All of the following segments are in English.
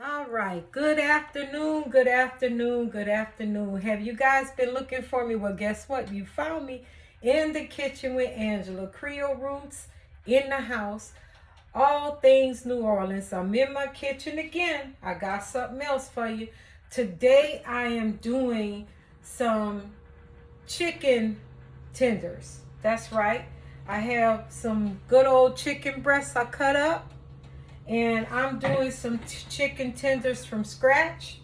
All right. Good afternoon. Good afternoon. Good afternoon. Have you guys been looking for me? Well, guess what? You found me in the kitchen with Angela. Creole Roots in the house. All things New Orleans. I'm in my kitchen again. I got something else for you. Today I am doing some chicken tenders. That's right. I have some good old chicken breasts I cut up, and I'm doing some chicken tenders from scratch.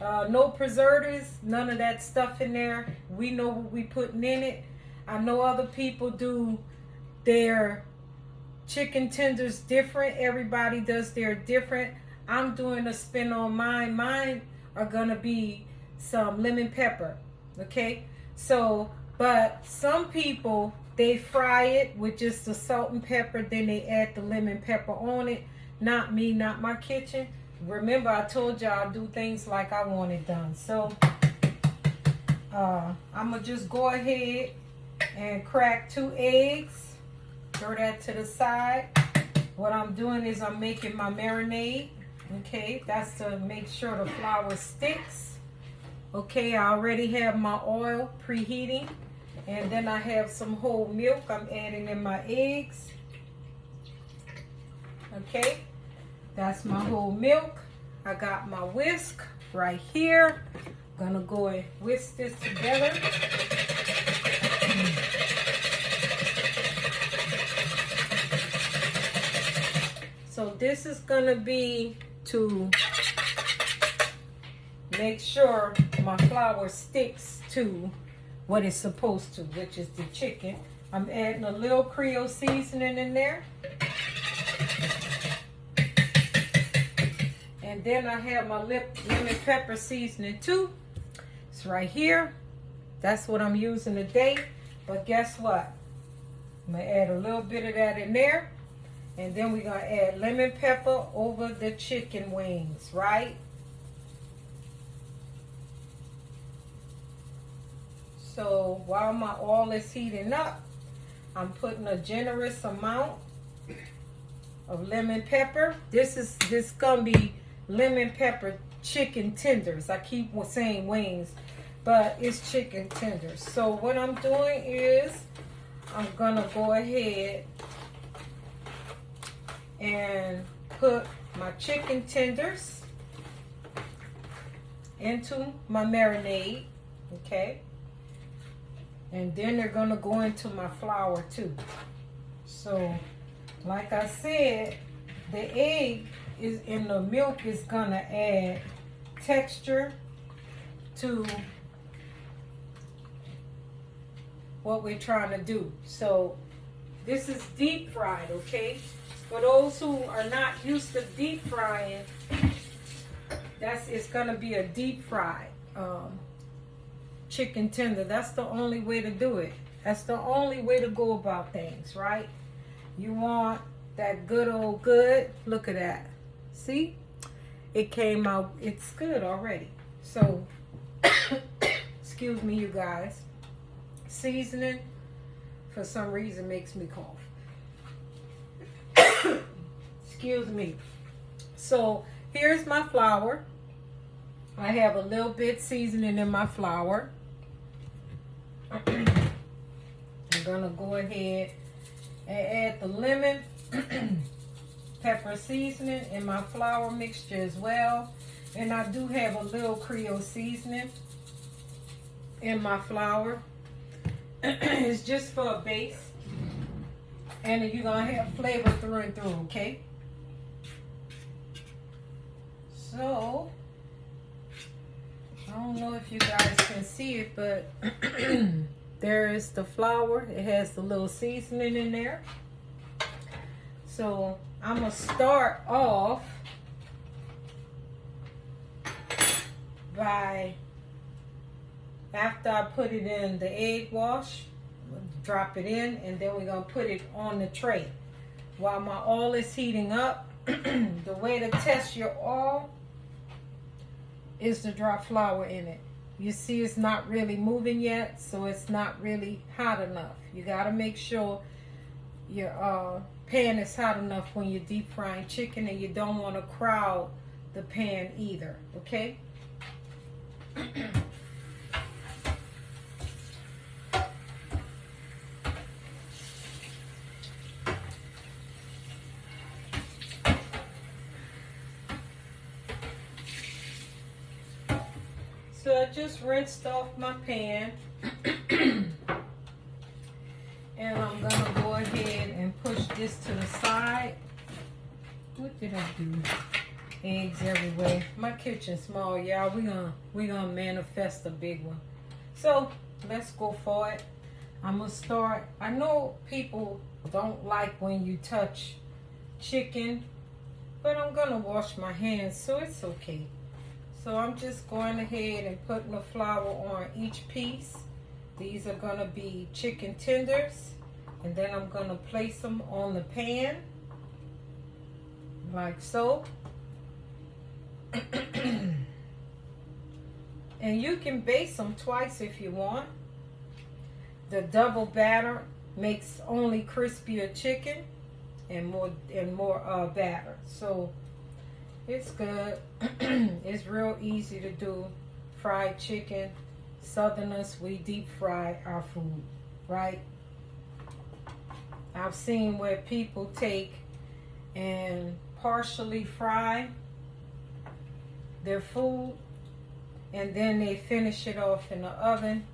No preservatives, none of that stuff in there. We know what we putting in it. I know other people do their chicken tenders different. Everybody does their different. I'm doing a spin on mine. Mine are gonna be some lemon pepper. Okay, so but some people they fry it with just the salt and pepper, then they add the lemon pepper on it. Not me, not my kitchen. Remember, I told y'all I do things like I want it done. So I'm gonna just go ahead and crack 2 eggs. Throw that to the side. What I'm doing is I'm making my marinade. Okay, that's to make sure the flour sticks. Okay, I already have my oil preheating. And then I have some whole milk I'm adding in my eggs. Okay, that's my whole milk. I got my whisk right here. Gonna go and whisk this together. So this is gonna be to make sure my flour sticks to what it's supposed to, which is the chicken. I'm adding a little Creole seasoning in there. And then I have my lemon pepper seasoning too. It's right here. That's what I'm using today. But guess what? I'm gonna add a little bit of that in there. And then we're gonna add lemon pepper over the chicken wings, right? So while my oil is heating up, I'm putting a generous amount of lemon pepper. This gonna be lemon pepper chicken tenders. I keep saying wings, but it's chicken tenders. So what I'm doing is I'm gonna go ahead and put my chicken tenders into my marinade, okay? And then they're gonna go into my flour too. So, like I said, the egg is in the milk is gonna add texture to what we're trying to do. So, this is deep fried, okay? For those who are not used to deep frying, it's gonna be a deep fried chicken tender. That's the only way to do it. That's the only way to go about things, right? You want that good old good. Look at that. See? It came out. It's good already. So, excuse me, you guys. Seasoning, for some reason, makes me cough. Excuse me. So, here's my flour. I have a little bit seasoning in my flour. I'm gonna go ahead and add the lemon pepper seasoning in my flour mixture as well. And I do have a little Creole seasoning in my flour. It's just for a base. And you're gonna have flavor through and through, okay? So, I don't know if you guys can see it, but there is the flour. It has the little seasoning in there. So I'm going to start off by, after I put it in the egg wash, drop it in, and then we're going to put it on the tray. While my oil is heating up, the way to test your oil is to drop flour in it. You see it's not really moving yet, so it's not really hot enough. You got to make sure your pan is hot enough when you're deep frying chicken, and you don't want to crowd the pan either, okay? So I just rinsed off my pan. And I'm gonna go ahead and push this to the side. What did I do? Eggs everywhere. My kitchen's small, y'all. We gonna manifest a big one. So let's go for it. I'm gonna start. I know people don't like when you touch chicken, but I'm gonna wash my hands, so it's okay. So I'm just going ahead and putting the flour on each piece. These are going to be chicken tenders. And then I'm going to place them on the pan. Like so. And you can baste them twice if you want. The double batter makes only crispier chicken and more batter. So it's good. It's real easy to do. Fried chicken. Southerners, we deep fry our food, right? I've seen where people take and partially fry their food and then they finish it off in the oven.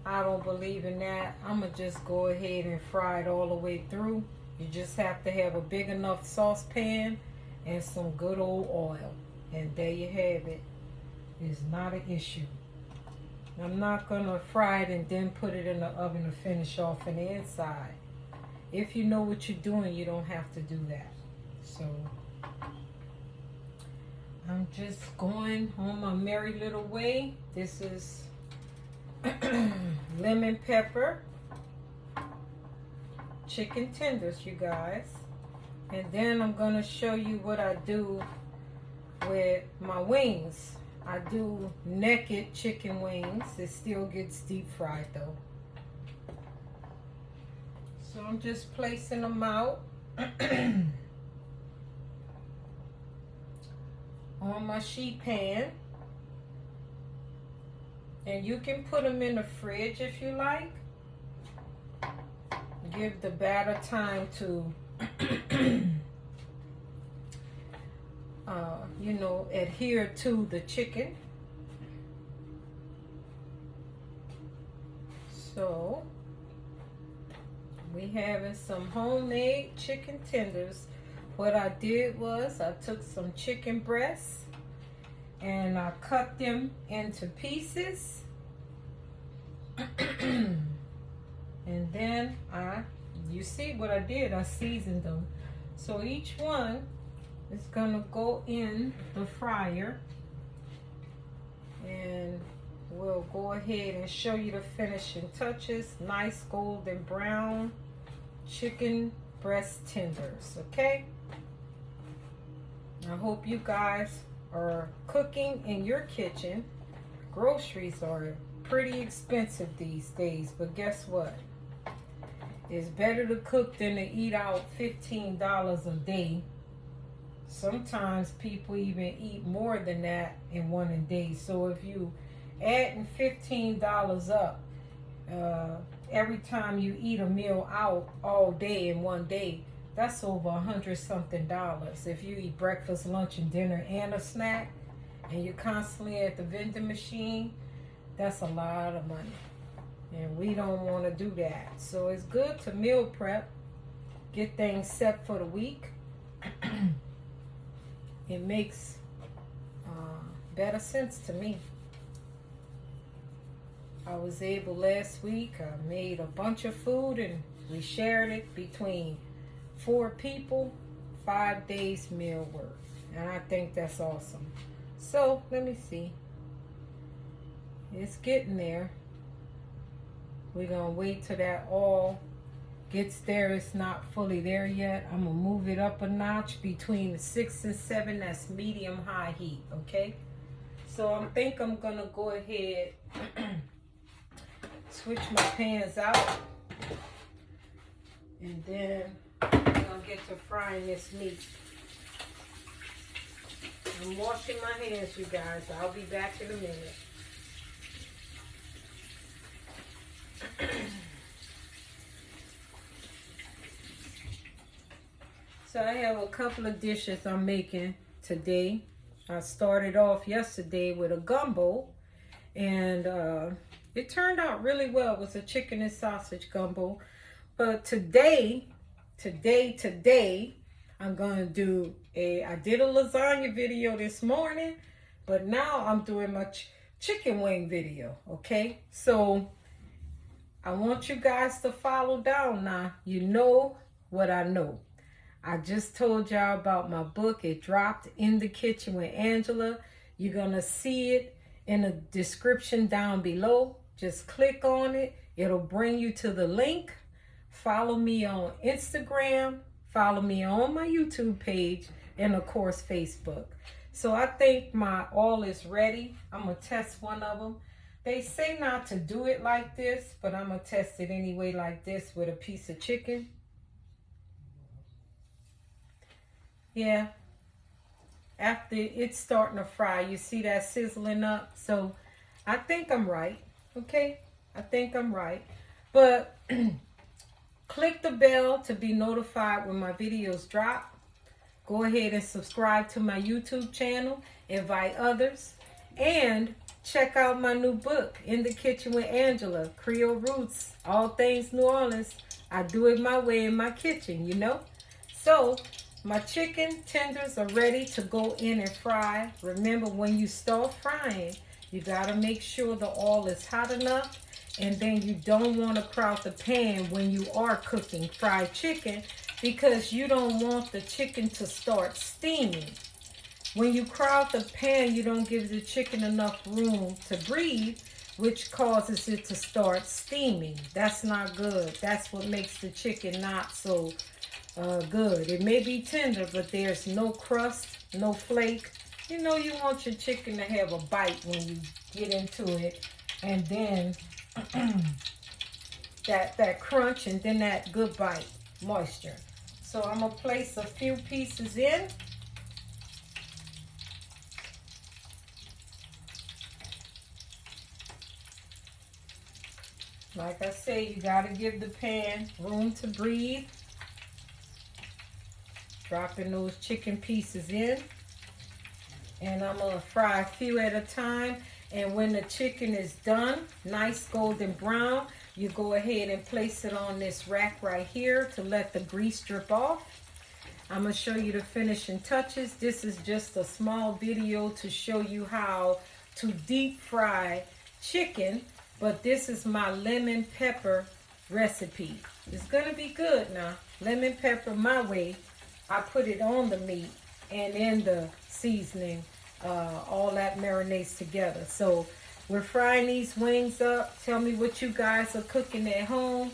I don't believe in that. I'm going to just go ahead and fry it all the way through. You just have to have a big enough saucepan and some good old oil. And there you have it. It's not an issue. I'm not going to fry it and then put it in the oven to finish off on the inside. If you know what you're doing, you don't have to do that. So I'm just going on my merry little way. This is lemon pepper chicken tenders, you guys. And then I'm going to show you what I do with my wings. I do naked chicken wings. It still gets deep fried though. So I'm just placing them out on my sheet pan. And you can put them in the fridge if you like. Give the batter time to adhere to the chicken. So we having some homemade chicken tenders. What I did was I took some chicken breasts and I cut them into pieces. And then you see what I did, I seasoned them. So each one is gonna go in the fryer, and we'll go ahead and show you the finishing touches. Nice golden brown chicken breast tenders, okay? I hope you guys are cooking in your kitchen. Groceries are pretty expensive these days, but guess what? It's better to cook than to eat out $15 a day. Sometimes people even eat more than that in one day. So if you adding $15 up every time you eat a meal out all day in one day, that's over $100-something. If you eat breakfast, lunch, and dinner and a snack, and you're constantly at the vending machine, that's a lot of money. And we don't want to do that. So it's good to meal prep, get things set for the week. It makes better sense to me. I was able last week, I made a bunch of food and we shared it between 4 people, 5 days meal work. And I think that's awesome. So let me see. It's getting there. We're going to wait till that all gets there. It's not fully there yet. I'm going to move it up a notch between the 6 and 7. That's medium-high heat, okay? So I think I'm going to go ahead switch my pans out. And then I'm going to get to frying this meat. I'm washing my hands, you guys. I'll be back in a minute. So I have a couple of dishes I'm making today. I started off yesterday with a gumbo, and it turned out really well. It was a chicken and sausage gumbo. But today, I'm gonna do I did a lasagna video this morning, but now I'm doing my chicken wing video, okay? So I want you guys to follow down now. You know what I know. I just told y'all about my book. It dropped In the Kitchen with Angela. You're gonna see it in the description down below. Just click on it. It'll bring you to the link. Follow me on Instagram. Follow me on my YouTube page. And of course, Facebook. So I think my all is ready. I'm gonna test one of them. They say not to do it like this, but I'm gonna test it anyway like this with a piece of chicken. Yeah, after it's starting to fry, you see that sizzling up. So I think I'm right, okay? I think I'm right. But click the bell to be notified when my videos drop. Go ahead and subscribe to my YouTube channel. Invite others. And check out my new book, In the Kitchen with Angela, Creole Roots, all things New Orleans. I do it my way in my kitchen, you know? So my chicken tenders are ready to go in and fry. Remember, when you start frying, you got to make sure the oil is hot enough. And then you don't want to crowd the pan when you are cooking fried chicken, because you don't want the chicken to start steaming. When you crowd the pan, you don't give the chicken enough room to breathe, which causes it to start steaming. That's not good. That's what makes the chicken not so good. It may be tender, but there's no crust, no flake. You know, you want your chicken to have a bite when you get into it, and then that crunch, and then that good bite, moisture. So I'm gonna place a few pieces in. Like I say, you gotta give the pan room to breathe. Dropping those chicken pieces in. And I'm gonna fry a few at a time. And when the chicken is done, nice golden brown, you go ahead and place it on this rack right here to let the grease drip off. I'm gonna show you the finishing touches. This is just a small video to show you how to deep fry chicken. But this is my lemon pepper recipe. It's gonna be good now. Lemon pepper my way. I put it on the meat and in the seasoning. All that marinates together. So we're frying these wings up. Tell me what you guys are cooking at home.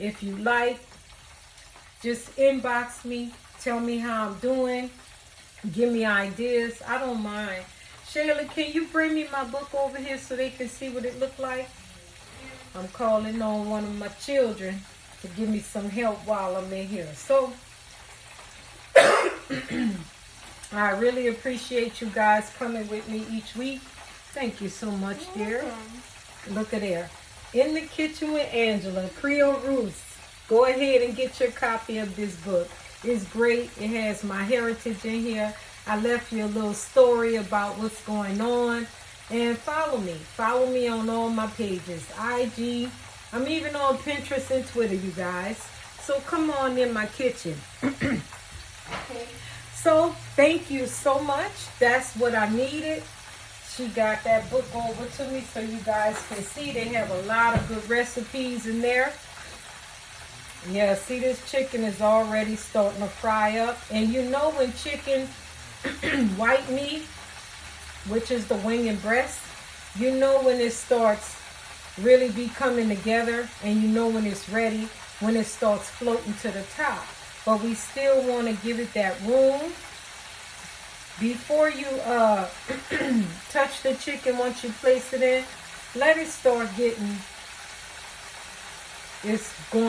If you like, just inbox me. Tell me how I'm doing. Give me ideas. I don't mind. Shayla, can you bring me my book over here so they can see what it looked like? I'm calling on one of my children to give me some help while I'm in here. So I really appreciate you guys coming with me each week. Thank you so much, dear. Look at there. In the Kitchen with Angela, Creole Roots. Go ahead and get your copy of this book. It's great. It has my heritage in here. I left you a little story about what's going on. And follow me. Follow me on all my pages. IG. I'm even on Pinterest and Twitter, you guys. So come on in my kitchen. Okay. So thank you so much. That's what I needed. She got that book over to me so you guys can see. They have a lot of good recipes in there. Yeah, see, this chicken is already starting to fry up. And you know, when chicken, white meat, which is the wing and breast, you know when it starts really be coming together, and you know when it's ready, when it starts floating to the top. But we still want to give it that room. Before you touch the chicken, once you place it in, let it start getting its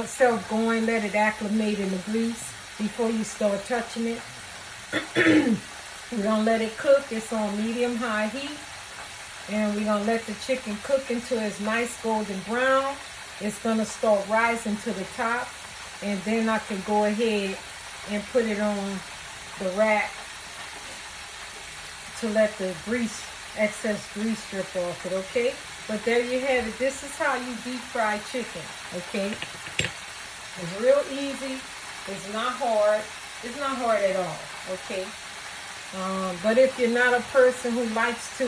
self going. Let it acclimate in the grease before you start touching it. We're going to let it cook. It's on medium-high heat. And we're going to let the chicken cook until it's nice golden brown. It's going to start rising to the top. And then I can go ahead and put it on the rack to let the excess grease drip off it, okay? But there you have it. This is how you deep fry chicken, okay? It's real easy. It's not hard. It's not hard at all, okay? But if you're not a person who likes to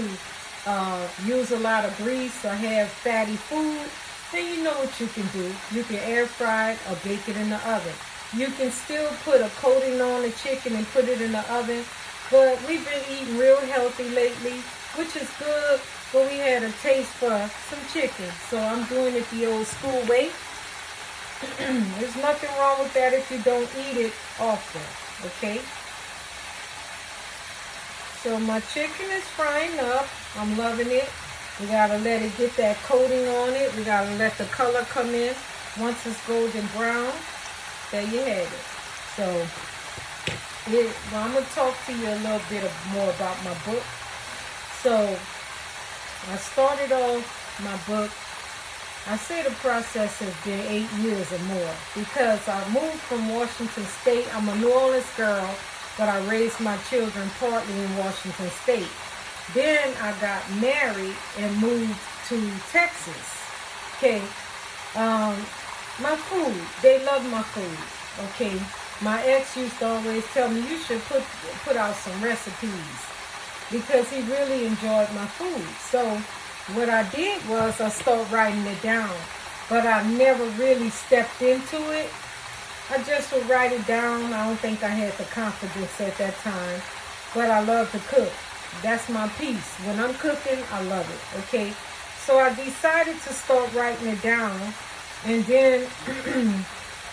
use a lot of grease or have fatty food, then you know what you can do. You can air fry it or bake it in the oven. You can still put a coating on the chicken and put it in the oven. But we've been eating real healthy lately, which is good. But we had a taste for some chicken. So I'm doing it the old school way. There's nothing wrong with that if you don't eat it often, okay? So my chicken is frying up. I'm loving it. We gotta let it get that coating on it. We gotta let the color come in. Once it's golden brown, there you have it. So I'm gonna talk to you a little bit more about my book. So I started off my book. I say the process has been 8 years or more because I moved from Washington State. I'm a New Orleans girl, but I raised my children partly in Washington State. Then I got married and moved to Texas. Okay. My food. They love my food. Okay. My ex used to always tell me, you should put out some recipes because he really enjoyed my food. So what I did was I started writing it down, but I never really stepped into it. I just would write it down. I don't think I had the confidence at that time, but I love to cook. That's my piece. When I'm cooking, I love it, okay? So I decided to start writing it down, and then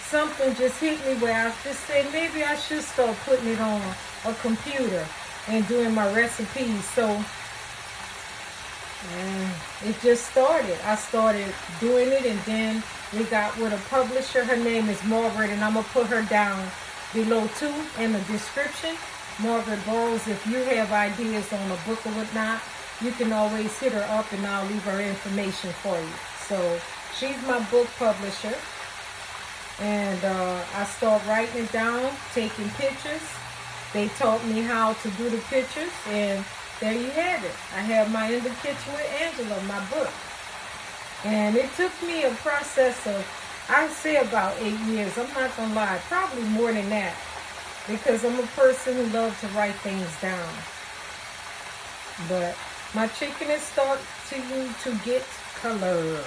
something just hit me where I just said, maybe I should start putting it on a computer and doing my recipes. So it just started. I started doing it, and then we got with a publisher. Her name is Margaret, and I'm going to put her down below too in the description. Margaret Burroughs. If you have ideas on a book or whatnot, you can always hit her up and I'll leave her information for you. So she's my book publisher. And I start writing it down, taking pictures. They taught me how to do the pictures, and there you have it. I have my In the Kitchen with Angela, my book. And it took me a process of, I'd say about 8 years. I'm not going to lie, probably more than that. Because I'm a person who loves to write things down. But my chicken is starting to get color.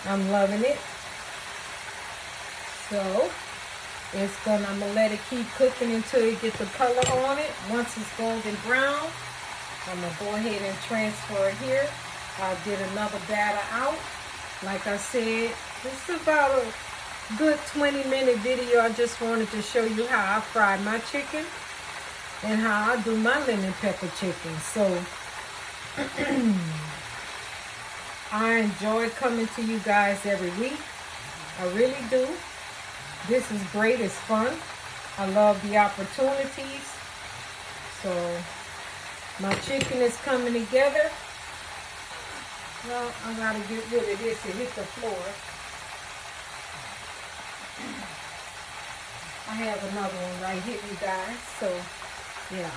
I'm loving it. So I'm gonna let it keep cooking until it gets the color on it. Once it's golden brown, I'm gonna go ahead and transfer it here. I'll get another batter out. Like I said, this is about a good 20-minute video. I just wanted to show you how I fry my chicken and how I do my lemon pepper chicken. So I enjoy coming to you guys every week. I really do. This is great. It's fun. I love the opportunities. So my chicken is coming together. Well, I gotta get rid of this and hit the floor. I have another one right here, you guys. So, yeah.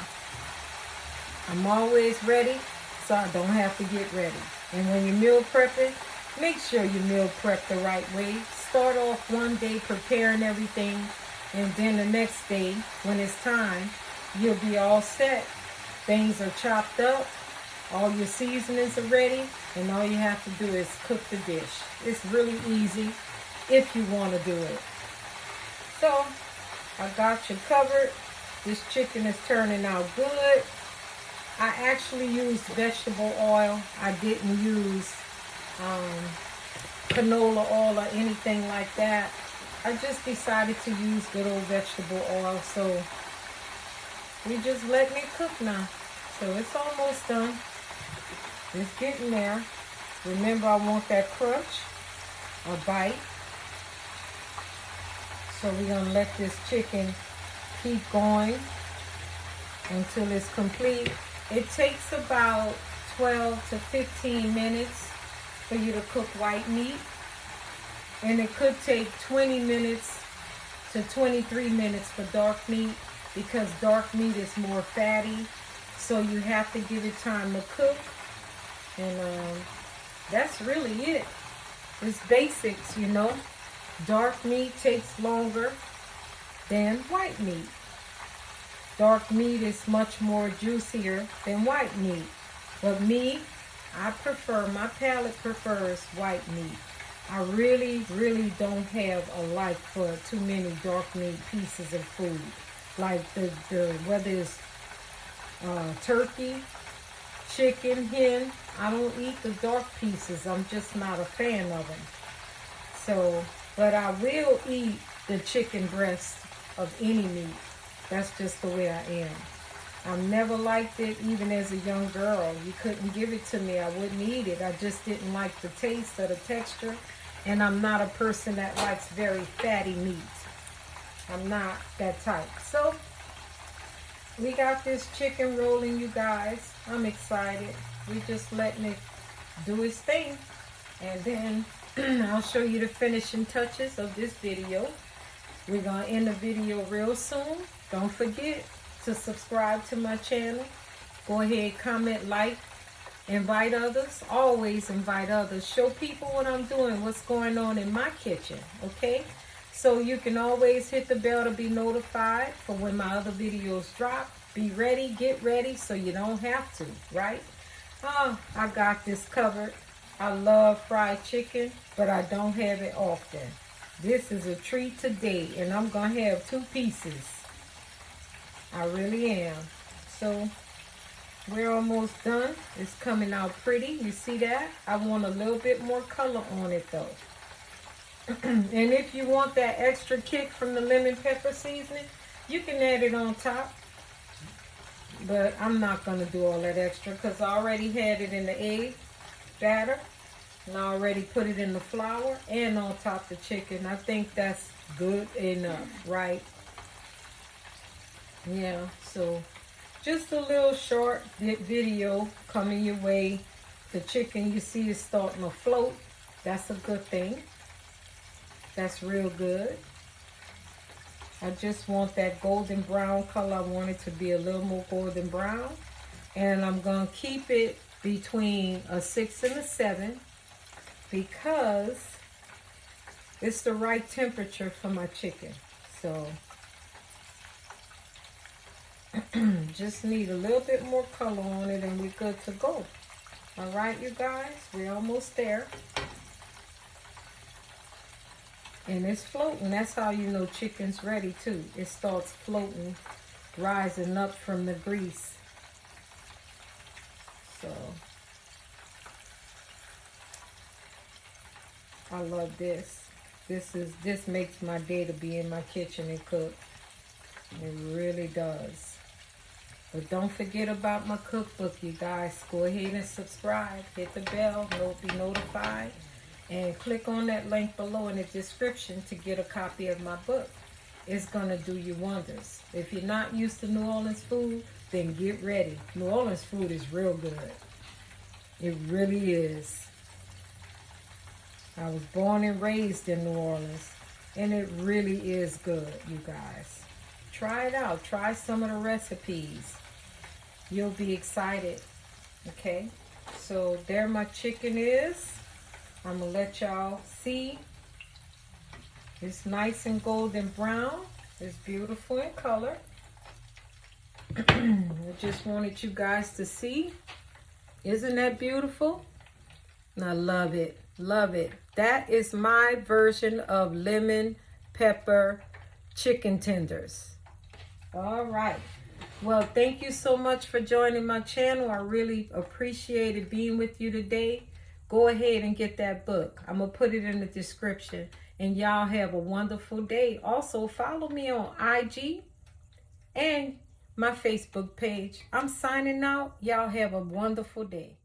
I'm always ready, so I don't have to get ready. And when you're meal prepping, make sure you meal prep the right way. Start off one day preparing everything, and then the next day, when it's time, you'll be all set. Things are chopped up, all your seasonings are ready, and all you have to do is cook the dish. It's really easy if you want to do it. So, I got you covered. This chicken is turning out good. I actually used vegetable oil. I didn't use canola oil or anything like that. I just decided to use good old vegetable oil. So we just letting it cook now. So it's almost done. It's getting there. Remember, I want that crunch or bite. So we're going to let this chicken keep going. until it's complete. It takes about 12 to 15 minutes for you to cook white meat. And it could take 20 minutes to 23 minutes for dark meat, because dark meat is more fatty. So you have to give it time to cook. And that's really it. It's basics, you know. Dark meat takes longer than white meat. Dark meat is much more juicier than white meat. But me, my palate prefers white meat. I really, really don't have a like for too many dark meat pieces of food. Like whether it's turkey, chicken, hen, I don't eat the dark pieces. I'm just not a fan of them. So, but I will eat the chicken breast of any meat. That's just the way I am. I've never liked it, even as a young girl. You couldn't give it to me, I wouldn't eat it. I just didn't like the taste or the texture. And I'm not a person that likes very fatty meat. I'm not that type. So, we got this chicken rolling, you guys. I'm excited. We're just letting it do its thing. And then I'll show you the finishing touches of this video. We're going to end the video real soon. Don't forget to subscribe to my channel. Go ahead, comment, like, invite others. Always invite others. Show people what I'm doing, what's going on in my kitchen, okay? So you can always hit the bell to be notified for when my other videos drop. Be ready, get ready, so you don't have to, right? Oh, I got this covered. I love fried chicken, but I don't have it often. This is a treat today, and I'm going to have 2 pieces. I really am. So, we're almost done. It's coming out pretty. You see that? I want a little bit more color on it, though. And if you want that extra kick from the lemon pepper seasoning, you can add it on top. But I'm not going to do all that extra because I already had it in the egg batter. And I already put it in the flour and on top the chicken. I think that's good enough, right? Yeah, so just a little short video coming your way. The chicken you see is starting to float. That's a good thing. That's real good. I just want that golden brown color. I want it to be a little more golden brown. And I'm going to keep it between a 6 and a 7 because it's the right temperature for my chicken. So just need a little bit more color on it and we're good to go. All right, you guys, we're almost there. And it's floating. That's how you know chicken's ready too. It starts floating, rising up from the grease. So I love this. This makes my day to be in my kitchen and cook. It really does. But don't forget about my cookbook, you guys. Go ahead and subscribe. Hit the bell. Be notified. And click on that link below in the description to get a copy of my book. It's going to do you wonders. If you're not used to New Orleans food, then get ready. New Orleans food is real good. It really is. I was born and raised in New Orleans, and it really is good, you guys. Try it out. Try some of the recipes. You'll be excited. Okay? So there my chicken is. I'm going to let y'all see. It's nice and golden brown. It's beautiful in color. I just wanted you guys to see. Isn't that beautiful? I love it. Love it. That is my version of lemon pepper chicken tenders. All right. Well, thank you so much for joining my channel. I really appreciated being with you today. Go ahead and get that book. I'm going to put it in the description. And y'all have a wonderful day. Also, follow me on IG and my Facebook page. I'm signing out. Y'all have a wonderful day.